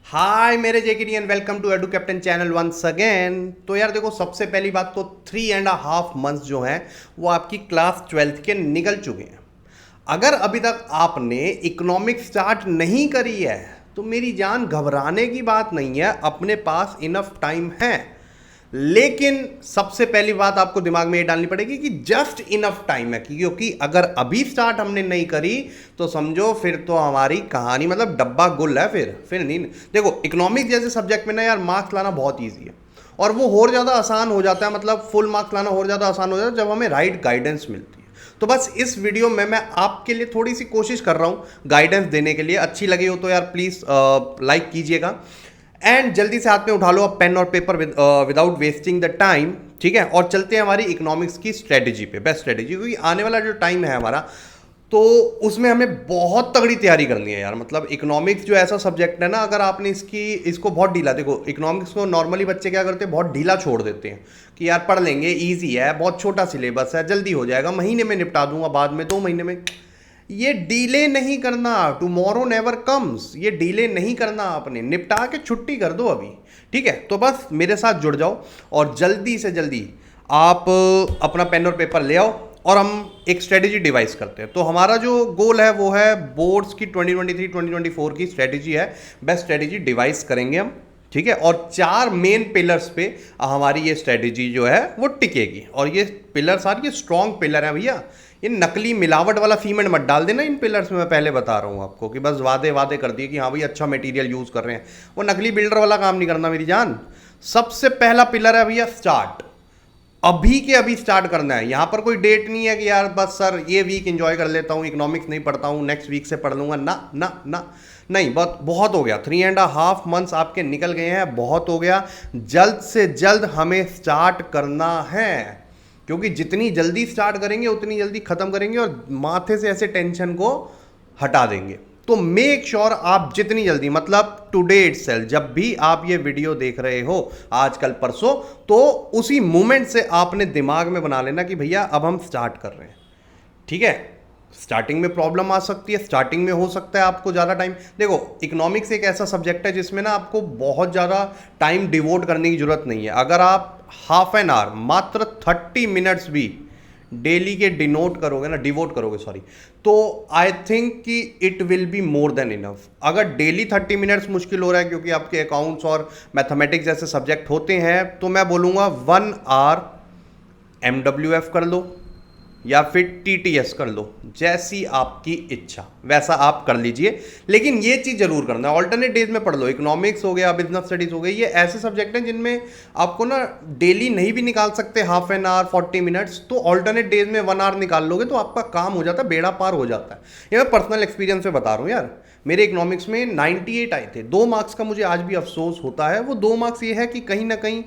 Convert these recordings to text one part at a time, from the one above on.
हाय मेरे JKDN, welcome to Edu Captain channel once again. तो यार देखो, सबसे पहली बात तो 3.5 मंथ्स जो हैं वो आपकी क्लास 12th के निकल चुके हैं। अगर अभी तक आपने इकोनॉमिक्स स्टार्ट नहीं करी है तो मेरी जान घबराने की बात नहीं है, अपने पास इनफ टाइम है। लेकिन सबसे पहली बात आपको दिमाग में ये डालनी पड़ेगी कि जस्ट इनफ टाइम है, क्योंकि अगर अभी स्टार्ट हमने नहीं करी तो समझो फिर तो हमारी कहानी मतलब डब्बा गुल है। फिर नहीं। देखो, इकोनॉमिक्स जैसे सब्जेक्ट में ना यार मार्क्स लाना बहुत ईजी है, और वो और ज़्यादा आसान हो जाता है, मतलब फुल मार्क्स लाना और ज़्यादा आसान हो जाता है जब हमें राइट गाइडेंस मिलती है। तो बस इस वीडियो में मैं आपके लिए थोड़ी सी कोशिश कर रहा हूँ गाइडेंस देने के लिए। अच्छी लगी हो तो यार प्लीज़ लाइक कीजिएगा, एंड जल्दी से हाथ में उठा लो अब पेन और paper without wasting the time. ठीक है, और चलते हैं हमारी इकोनॉमिक्स की स्ट्रेटेजी पे, बेस्ट स्ट्रेटेजी, क्योंकि आने वाला जो टाइम है हमारा तो उसमें हमें बहुत तगड़ी तैयारी करनी है यार। मतलब इकोनॉमिक्स जो ऐसा सब्जेक्ट है ना, अगर आपने इसको बहुत ढीला, देखो इकोनॉमिक्स को नॉर्मली बच्चे क्या करते हैं, बहुत ढीला छोड़ देते हैं कि यार पढ़ लेंगे, ईजी है, बहुत छोटा सिलेबस है, जल्दी हो जाएगा, महीने में निपटा दूंगा, बाद में 2 महीने में। ये डीले नहीं करना, टुमारो नेवर कम्स। ये डीले नहीं करना, आपने निपटा के छुट्टी कर दो अभी। ठीक है, तो बस मेरे साथ जुड़ जाओ और जल्दी से जल्दी आप अपना पेन और पेपर ले आओ और हम एक स्ट्रेटेजी डिवाइस करते हैं। तो हमारा जो गोल है वो है बोर्ड्स की 2023-2024 की स्ट्रेटेजी है, बेस्ट स्ट्रेटेजी डिवाइस करेंगे हम। ठीक है, और 4 मेन पिलर्स पे हमारी ये स्ट्रेटेजी जो है वो टिकेगी। और ये पिलर सारे ये स्ट्रॉन्ग पिलर हैं भैया। ये नकली मिलावट वाला सीमेंट मत डाल देना इन पिलर्स में। मैं पहले बता रहा हूँ आपको कि बस वादे वादे कर दिए कि हाँ भाई अच्छा मटेरियल यूज़ कर रहे हैं, वो नकली बिल्डर वाला काम नहीं करना मेरी जान। सबसे पहला पिलर है भैया स्टार्ट। अभी के अभी स्टार्ट करना है। यहाँ पर कोई डेट नहीं है कि यार बस सर ये वीक एंजॉय कर लेता हूँ, इकोनॉमिक्स नहीं पढ़ता हूँ, नेक्स्ट वीक से पढ़ लूँगा। ना ना ना, नहीं, बहुत बहुत हो गया। 3.5 मंथ्स आपके निकल गए हैं, बहुत हो गया। जल्द से जल्द हमें स्टार्ट करना है, क्योंकि जितनी जल्दी स्टार्ट करेंगे उतनी जल्दी खत्म करेंगे और माथे से ऐसे टेंशन को हटा देंगे। तो मेक श्योर आप जितनी जल्दी, मतलब टुडे इटसेल्फ, जब भी आप ये वीडियो देख रहे हो, आज कल परसों, तो उसी मोमेंट से आपने दिमाग में बना लेना कि भैया अब हम स्टार्ट कर रहे हैं। ठीक है, स्टार्टिंग में प्रॉब्लम आ सकती है, स्टार्टिंग में हो सकता है आपको ज़्यादा टाइम। देखो, इकोनॉमिक्स एक ऐसा सब्जेक्ट है जिसमें ना आपको बहुत ज़्यादा टाइम डिवोट करने की जरूरत नहीं है। अगर आप हाफ एन आवर, मात्र 30 मिनट्स भी डेली के डिवोट करोगे सॉरी, तो आई थिंक कि it will be more than enough. अगर डेली 30 मिनट्स मुश्किल हो रहा है क्योंकि आपके अकाउंट्स और मैथमेटिक्स जैसे सब्जेक्ट होते हैं, तो मैं बोलूँगा 1 आवर MWF कर लो या फिर TTS कर लो, जैसी आपकी इच्छा वैसा आप कर लीजिए। लेकिन ये चीज़ जरूर करना है, ऑल्टरनेट डेज में पढ़ लो। इकोनॉमिक्स हो गया, बिजनेस स्टडीज हो गई, ये ऐसे सब्जेक्ट हैं जिनमें आपको ना डेली नहीं भी निकाल सकते हाफ एन आवर 40 मिनट्स, तो ऑल्टरनेट डेज में 1 आवर निकाल लोगे तो आपका काम हो जाता है, बेड़ा पार हो जाता है। ये मैं पर्सनल एक्सपीरियंस से बता रहा हूँ यार। मेरे इकोनॉमिक्स में 98 आए थे। 2 मार्क्स का मुझे आज भी अफसोस होता है। वो 2 मार्क्स ये है कि कहीं ना कहीं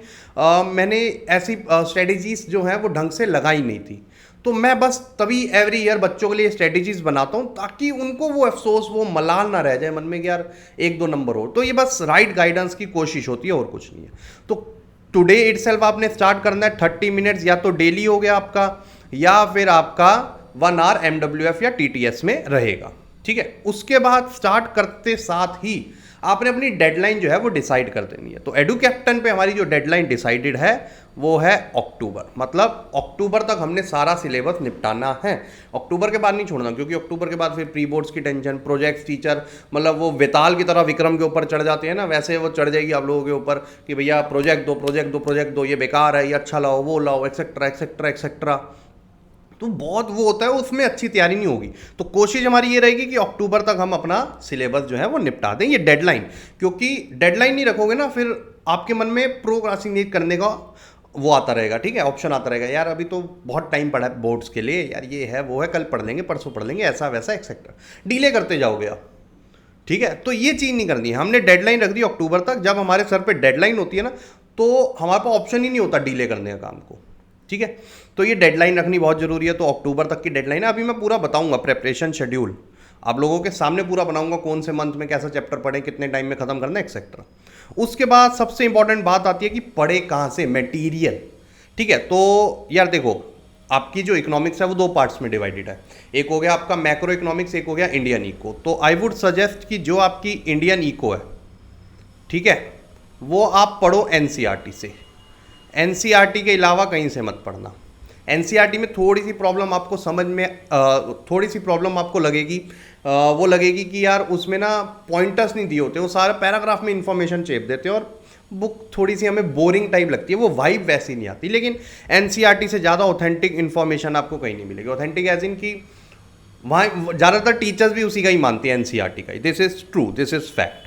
मैंने ऐसी स्ट्रेटेजीज जो हैं वो ढंग से लगाई नहीं थी। तो मैं बस तभी एवरी ईयर बच्चों के लिए स्ट्रेटेजीज बनाता हूँ ताकि उनको वो अफसोस, वो मलाल ना रह जाए मन में कि यार 1-2 नंबर हो। तो ये बस राइट गाइडेंस की कोशिश होती है और कुछ नहीं है। तो टुडे इटसेल्फ आपने स्टार्ट करना है। 30 मिनट्स या तो डेली हो गया आपका, या फिर आपका 1 आवर MWF या TTS में रहेगा। ठीक है, उसके बाद स्टार्ट करते साथ ही आपने अपनी डेडलाइन जो है वो डिसाइड कर देनी है। तो एडू कैप्टन पे हमारी जो डेडलाइन डिसाइडेड है वो है अक्टूबर। मतलब अक्टूबर तक हमने सारा सिलेबस निपटाना है। अक्टूबर के बाद नहीं छोड़ना, क्योंकि अक्टूबर के बाद फिर प्री बोर्ड्स की टेंशन, प्रोजेक्ट्स, टीचर, मतलब वो वेताल की तरह विक्रम के ऊपर चढ़ जाते हैं ना, वैसे वो चढ़ जाएगी आप लोगों के ऊपर कि भैया प्रोजेक्ट दो, प्रोजेक्ट दो, प्रोजेक्ट दो, ये बेकार है, ये अच्छा लाओ, वो लाओ, एक्सेट्रा एक्सेट्रा एक्सेट्रा। तो बहुत वो होता है, उसमें अच्छी तैयारी नहीं होगी। तो कोशिश हमारी ये रहेगी कि अक्टूबर तक हम अपना सिलेबस जो है वो निपटा दें, ये डेडलाइन। क्योंकि डेडलाइन नहीं रखोगे ना, फिर आपके मन में प्रोक्रास्टिनेट करने का वो आता रहेगा। ठीक है, ऑप्शन आता रहेगा, यार अभी तो बहुत टाइम पड़ा है बोर्ड्स के लिए, यार ये है वो है, कल पढ़ लेंगे, परसों पढ़ लेंगे, ऐसा वैसा एक्सेट्रा, डीले करते जाओगे आप। ठीक है, तो ये चीज़ नहीं करनी है। हमने डेडलाइन रख दी अक्टूबर तक। जब हमारे सर पे डेडलाइन होती है ना, तो हमारे पास ऑप्शन ही नहीं होता डीले करने का काम को। ठीक है, तो ये डेडलाइन रखनी बहुत ज़रूरी है। तो अक्टूबर तक की डेडलाइन है। अभी मैं पूरा बताऊंगा प्रेपरेशन शेड्यूल, आप लोगों के सामने पूरा बनाऊंगा, कौन से मंथ में कैसा चैप्टर पढ़ें, कितने टाइम में खत्म करना है, एक्सेट्रा। उसके बाद सबसे इंपॉर्टेंट बात आती है कि पढ़े कहाँ से, मटेरियल। ठीक है, तो यार देखो, आपकी जो इकोनॉमिक्स है वो 2 पार्ट्स में डिवाइडेड है। एक हो गया आपका मैक्रो इकोनॉमिक्स, एक हो गया इंडियन इको। तो आई वुड सजेस्ट कि जो आपकी इंडियन इको है ठीक है, वो आप पढ़ो एनसीईआरटी से। एनसीईआरटी के अलावा कहीं से मत पढ़ना। एनसीईआरटी में थोड़ी सी प्रॉब्लम आपको समझ में थोड़ी सी प्रॉब्लम आपको लगेगी, वो लगेगी कि यार उसमें ना पॉइंटर्स नहीं दिए होते, वो सारे पैराग्राफ में इंफॉर्मेशन चेप देते हैं और बुक थोड़ी सी हमें बोरिंग टाइप लगती है, वो वाइब वैसी नहीं आती। लेकिन एनसीईआरटी से ज़्यादा ऑथेंटिक इन्फॉर्मेशन आपको कहीं नहीं मिलेगी। ऑथेंटिक एज इन की वहाँ ज़्यादातर टीचर्स भी उसी का ही मानते हैं, एनसीईआरटी का ही। This is true, this is fact.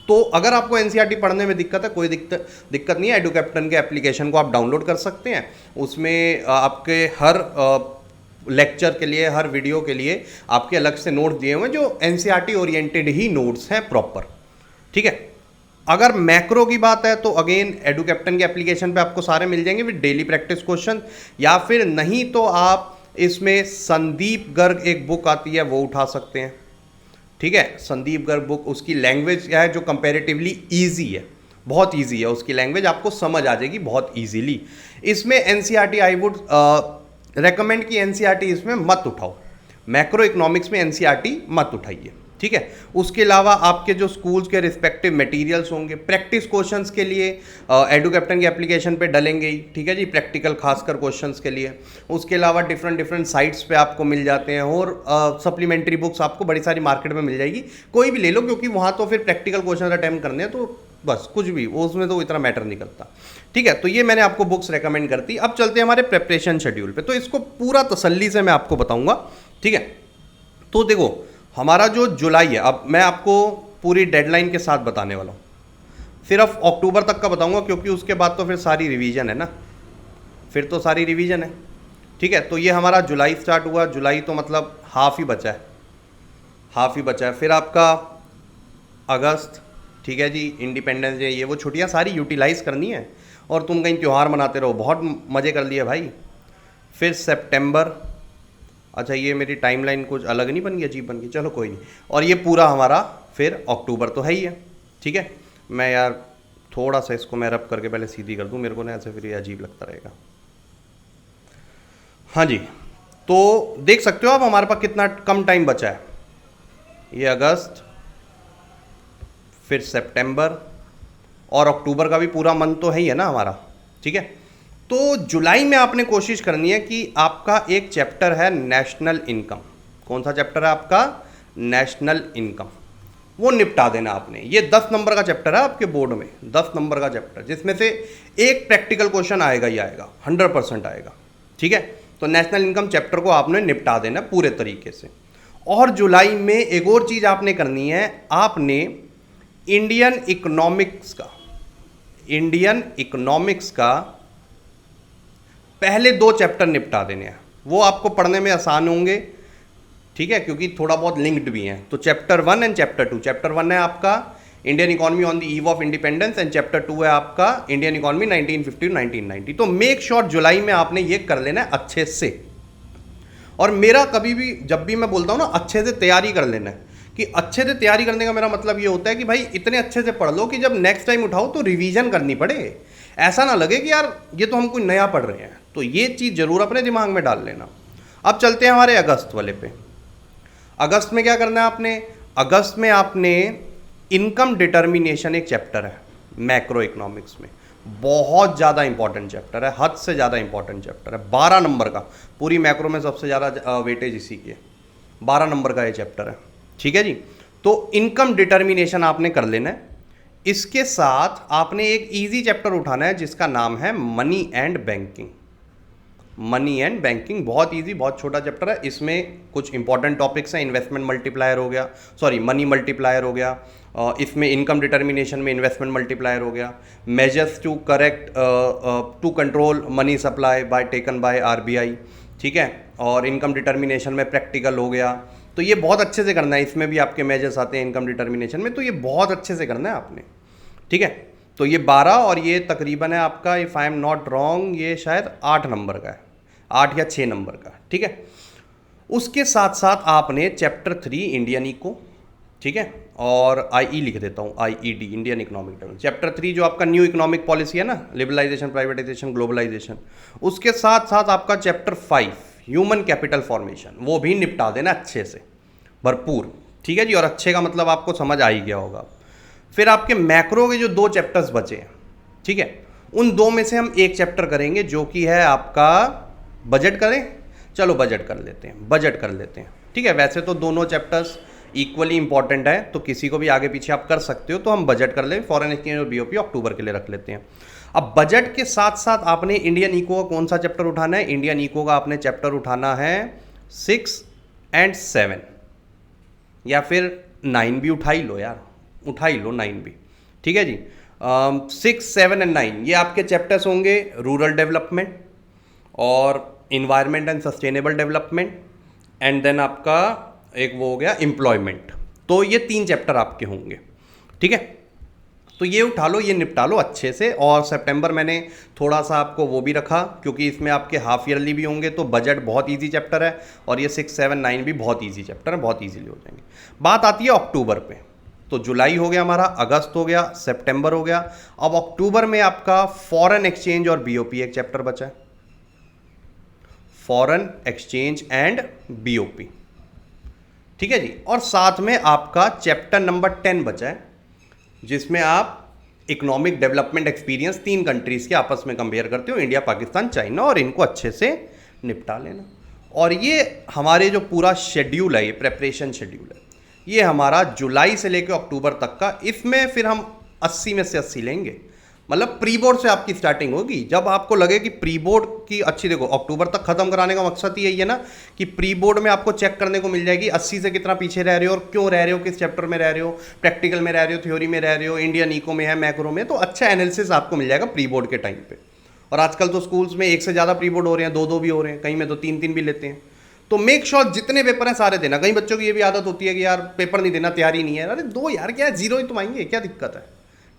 तो अगर आपको एनसीईआरटी पढ़ने में दिक्कत है, कोई दिक्कत नहीं है, एडुकैप्टन के एप्लीकेशन को आप डाउनलोड कर सकते हैं। उसमें आपके हर लेक्चर के लिए, हर वीडियो के लिए आपके अलग से नोट्स दिए हुए हैं, जो एनसीईआरटी ओरिएंटेड ही नोट्स हैं प्रॉपर, ठीक है। अगर मैक्रो की बात है तो अगेन एडुकैप्टन के एप्लीकेशन पे आपको सारे मिल जाएंगे विद डेली प्रैक्टिस क्वेश्चन, या फिर नहीं तो आप इसमें संदीप गर्ग एक बुक आती है वो उठा सकते हैं, ठीक है। संदीप गर्ग बुक, उसकी लैंग्वेज क्या है जो कंपैरेटिवली ईजी है, बहुत ईजी है उसकी लैंग्वेज, आपको समझ आ जाएगी बहुत ईजीली। इसमें एनसीईआरटी आई वुड रेकमेंड कि एनसीईआरटी इसमें मत उठाओ, मैक्रो इकोनॉमिक्स में एनसीईआरटी मत उठाइए, ठीक है। उसके अलावा आपके जो स्कूल्स के रिस्पेक्टिव मटेरियल्स होंगे प्रैक्टिस क्वेश्चंस के लिए एडुकैप्टन के एप्लीकेशन पे डलेंगे ही, ठीक है जी, प्रैक्टिकल खासकर क्वेश्चंस के लिए। उसके अलावा डिफरेंट साइट्स पे आपको मिल जाते हैं, और सप्लीमेंट्री बुक्स आपको बड़ी सारी मार्केट में मिल जाएगी, कोई भी ले लो, क्योंकि वहाँ तो फिर प्रैक्टिकल क्वेश्चन अटैम्प्ट करने हैं, तो बस कुछ भी उसमें तो इतना मैटर नहीं करता, ठीक है। तो ये मैंने आपको बुक्स रेकमेंड करती। अब चलते हैं हमारे प्रिपरेशन शेड्यूल पे, तो इसको पूरा तसल्ली से मैं आपको बताऊंगा, ठीक है। तो देखो हमारा जो जुलाई है, अब मैं आपको पूरी डेडलाइन के साथ बताने वाला हूँ, सिर्फ अक्टूबर तक का बताऊंगा, क्योंकि उसके बाद तो फिर सारी रिवीजन है ना, फिर तो सारी रिवीजन है, ठीक है। तो ये हमारा जुलाई स्टार्ट हुआ, जुलाई तो मतलब हाफ ही बचा है, हाफ ही बचा है। फिर आपका अगस्त, ठीक है जी, इंडिपेंडेंस डे, ये वो छुट्टियाँ सारी यूटिलाइज़ करनी है, और तुम कहीं त्यौहार मनाते रहो, बहुत मज़े कर लिए भाई। फिर सितंबर, अच्छा ये मेरी टाइमलाइन कुछ अलग नहीं बन गई, अजीब बन गई, चलो कोई नहीं। और ये पूरा हमारा फिर अक्टूबर तो है ही है, ठीक है। मैं यार थोड़ा सा इसको मैं रब करके पहले सीधी कर दूं, मेरे को ना ऐसे फिर ये अजीब लगता रहेगा। हाँ जी, तो देख सकते हो आप हमारे पास कितना कम टाइम बचा है, ये अगस्त, फिर सितंबर, और अक्टूबर का भी पूरा मंथ तो है ही है ना हमारा, ठीक है। तो जुलाई में आपने कोशिश करनी है कि आपका एक चैप्टर है नेशनल इनकम, कौन सा चैप्टर है आपका, नेशनल इनकम, वो निपटा देना आपने। ये 10 नंबर का चैप्टर है आपके बोर्ड में, 10 नंबर का चैप्टर, जिसमें से एक प्रैक्टिकल क्वेश्चन आएगा ही आएगा, 100% आएगा, ठीक है। तो नेशनल इनकम चैप्टर को आपने निपटा देना पूरे तरीके से। और जुलाई में एक और चीज़ आपने करनी है, आपने इंडियन इकोनॉमिक्स का पहले 2 चैप्टर निपटा देने हैं, वो आपको पढ़ने में आसान होंगे, ठीक है, क्योंकि थोड़ा बहुत लिंक्ड भी हैं। तो चैप्टर 1 एंड चैप्टर 2, चैप्टर 1 है आपका Indian economy on the eve of independence, and chapter 2 है आपका इंडियन इकोनॉमी 1950 टू 1990। तो मेक श्योर जुलाई में आपने ये कर लेना है अच्छे से। और मेरा कभी भी जब भी मैं बोलता हूँ ना अच्छे से तैयारी कर लेना है, कि अच्छे से तैयारी करने का मेरा मतलब ये होता है कि भाई इतने अच्छे से पढ़ लो कि जब नेक्स्ट टाइम उठाओ तो रिवीजन करनी पड़े, ऐसा ना लगे कि यार ये तो हम कोई नया पढ़ रहे हैं। तो ये चीज़ जरूर अपने दिमाग में डाल लेना। अब चलते हैं हमारे अगस्त वाले पे। अगस्त में क्या करना है आपने, अगस्त में आपने इनकम डिटर्मिनेशन, एक चैप्टर है मैक्रो इकोनॉमिक्स में, बहुत ज़्यादा इंपॉर्टेंट चैप्टर है, हद से ज़्यादा इंपॉर्टेंट चैप्टर है, 12 नंबर का, पूरी मैक्रो में सबसे ज़्यादा वेटेज इसी की है, 12 नंबर का ये चैप्टर है, ठीक है जी। तो इनकम डिटर्मिनेशन आपने कर लेना है। इसके साथ आपने एक इजी चैप्टर उठाना है जिसका नाम है money and banking. Money and banking बहुत इजी, बहुत छोटा चैप्टर है, इसमें कुछ इंपॉर्टेंट टॉपिक्स हैं, इन्वेस्टमेंट मल्टीप्लायर हो गया, सॉरी मनी मल्टीप्लायर हो गया, इसमें इनकम डिटर्मिनेशन में इन्वेस्टमेंट मल्टीप्लायर हो गया, measures to correct to control money supply by taken by RBI, ठीक है, और इनकम डिटर्मिनेशन में प्रैक्टिकल हो गया। तो ये बहुत अच्छे से करना है, इसमें भी आपके मेजर्स आते हैं इनकम डिटर्मिनेशन में, तो ये बहुत अच्छे से करना है आपने, ठीक है। तो ये 12 और ये तकरीबन है आपका, if I am not wrong, ये शायद 8 नंबर का है, 8 या 6 नंबर का, ठीक है। उसके साथ साथ आपने चैप्टर 3 इंडियन इको, ठीक है, और आई लिख देता हूँ, IED Indian economic development, chapter 3 जो आपका न्यू इकोनॉमिक पॉलिसी है ना, लिबरलाइजेशन, प्राइवेटाइजेशन, ग्लोबलाइजेशन। उसके साथ साथ आपका चैप्टर 5 ह्यूमन कैपिटल फॉर्मेशन, वो भी निपटा देना अच्छे से, भरपूर, ठीक है जी। और अच्छे का मतलब आपको समझ आ ही गया होगा। फिर आपके मैक्रो के जो 2 चैप्टर्स बचे हैं, ठीक है, उन 2 में से हम एक चैप्टर करेंगे जो कि है आपका बजट। करें, चलो बजट कर लेते हैं, बजट कर लेते हैं, ठीक है। वैसे तो दोनों चैप्टर्स इक्वली इंपॉर्टेंट है, तो किसी को भी आगे पीछे आप कर सकते हो, तो हम बजट कर लें। फॉरेन एक्सचेंज और बीओपी अक्टूबर के लिए रख लेते हैं। अब बजट के साथ साथ आपने इंडियन इको का कौन सा चैप्टर उठाना है? इंडियन इको का आपने चैप्टर उठाना है 6 और 7, या फिर 9 भी उठा ही लो यार, उठा ही लो 9 भी, ठीक है जी। 6, 7 और 9 ये आपके चैप्टर्स होंगे, रूरल डेवलपमेंट और environment and sustainable development, and then आपका एक वो हो गया एम्प्लॉयमेंट। तो ये 3 चैप्टर आपके होंगे, ठीक है। तो ये उठा लो, ये निपटा लो अच्छे से। और सितंबर मैंने थोड़ा सा आपको वो भी रखा, क्योंकि इसमें आपके हाफ ईयरली भी होंगे, तो बजट बहुत इजी चैप्टर है, और ये 6, 7, 9 भी बहुत इजी चैप्टर है, बहुत इजीली हो जाएंगे। बात आती है अक्टूबर पे, तो जुलाई हो गया हमारा, अगस्त हो गया, सितंबर हो गया। अब अक्टूबर में आपका फॉरेन एक्सचेंज और बीओपी एक चैप्टर बचा है, फॉरेन एक्सचेंज एंड बीओपी, ठीक है जी। और साथ में आपका चैप्टर नंबर 10 बचा है, जिसमें आप इकोनॉमिक डेवलपमेंट एक्सपीरियंस 3 कंट्रीज के आपस में कंपेयर करते हो, इंडिया, पाकिस्तान, चाइना, और इनको अच्छे से निपटा लेना। और ये हमारे जो पूरा शेड्यूल है, ये प्रेपरेशन शेड्यूल है, ये हमारा जुलाई से लेकर अक्टूबर तक का। इसमें फिर हम 80 में से 80 लेंगे, मतलब प्री बोर्ड से आपकी स्टार्टिंग होगी। जब आपको लगे कि प्री बोर्ड की अच्छी, देखो अक्टूबर तक खत्म कराने का मकसद ही यही है ना, कि प्री बोर्ड में आपको चेक करने को मिल जाएगी 80 से कितना पीछे रह रहे हो और क्यों रह रहे हो, किस चैप्टर में रह रहे हो, प्रैक्टिकल में रह रहे हो, थ्योरी में रह रहे हो, इंडियन इको में है, मैक्रो में। तो अच्छा एनालिसिस आपको मिल जाएगा प्री बोर्ड के टाइम पे। और आजकल तो स्कूल्स में 1 से ज़्यादा प्री बोर्ड हो रहे हैं, 2-2 भी हो रहे हैं, कहीं में तो 3-3 भी लेते हैं। तो मेक श्योर जितने पेपर हैं सारे देना। कई बच्चों की ये भी आदत होती है कि यार पेपर नहीं देना, तैयारी नहीं है। अरे दो यार, क्या है, 0 ही तो आएंगे, क्या दिक्कत है,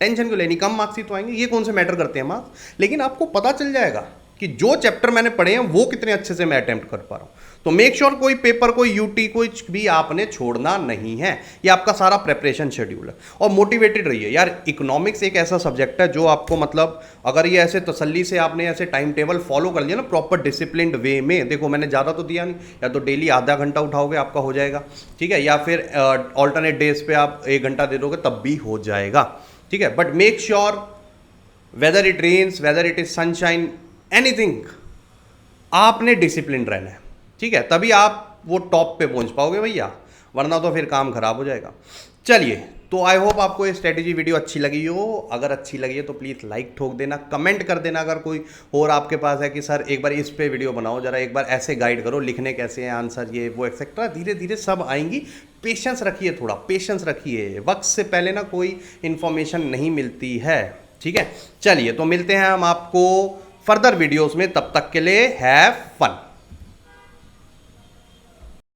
टेंशन क्यों लेनी, कम मार्क्स ही तो आएंगे, ये कौन से मैटर करते हैं मार्क्स। लेकिन आपको पता चल जाएगा कि जो चैप्टर मैंने पढ़े हैं वो कितने अच्छे से मैं अटेम्प्ट कर पा रहा हूँ। तो मेक श्योर कोई पेपर, कोई यूटी, कुछ भी आपने छोड़ना नहीं है। ये आपका सारा प्रेपरेशन शेड्यूल है। और मोटिवेटेड रहिए यार, इकोनॉमिक्स एक ऐसा सब्जेक्ट है जो आपको, मतलब अगर ये ऐसे तसल्ली से आपने ऐसे टाइम टेबल फॉलो कर लिया ना, प्रॉपर डिसिप्लिन्ड वे में, देखो मैंने ज़्यादा तो दिया नहीं, या तो डेली आधा घंटा उठाओगे आपका हो जाएगा, ठीक है, या फिर ऑल्टरनेट डेज पे आप 1 घंटा दे दोगे तब भी हो जाएगा, ठीक है। But make sure whether it rains, whether it is sunshine, anything, आपने डिसिप्लिन रहना है, ठीक है, तभी आप वो टॉप पे पहुंच पाओगे भैया, वरना तो फिर काम खराब हो जाएगा। चलिए, तो आई होप आपको ये स्ट्रेटेजी वीडियो अच्छी लगी हो। अगर अच्छी लगी है तो प्लीज़ लाइक ठोक देना, कमेंट कर देना अगर कोई और आपके पास है कि सर एक बार इस पे वीडियो बनाओ, जरा एक बार ऐसे गाइड करो, लिखने कैसे हैं आंसर, ये वो एक्सेट्रा, धीरे धीरे सब आएंगी। पेशेंस रखिए, थोड़ा पेशेंस रखिए, वक्त से पहले ना कोई इन्फॉर्मेशन नहीं मिलती है, ठीक है। चलिए, तो मिलते हैं हम आपको फर्दर वीडियोस में, तब तक के लिए हैव फन।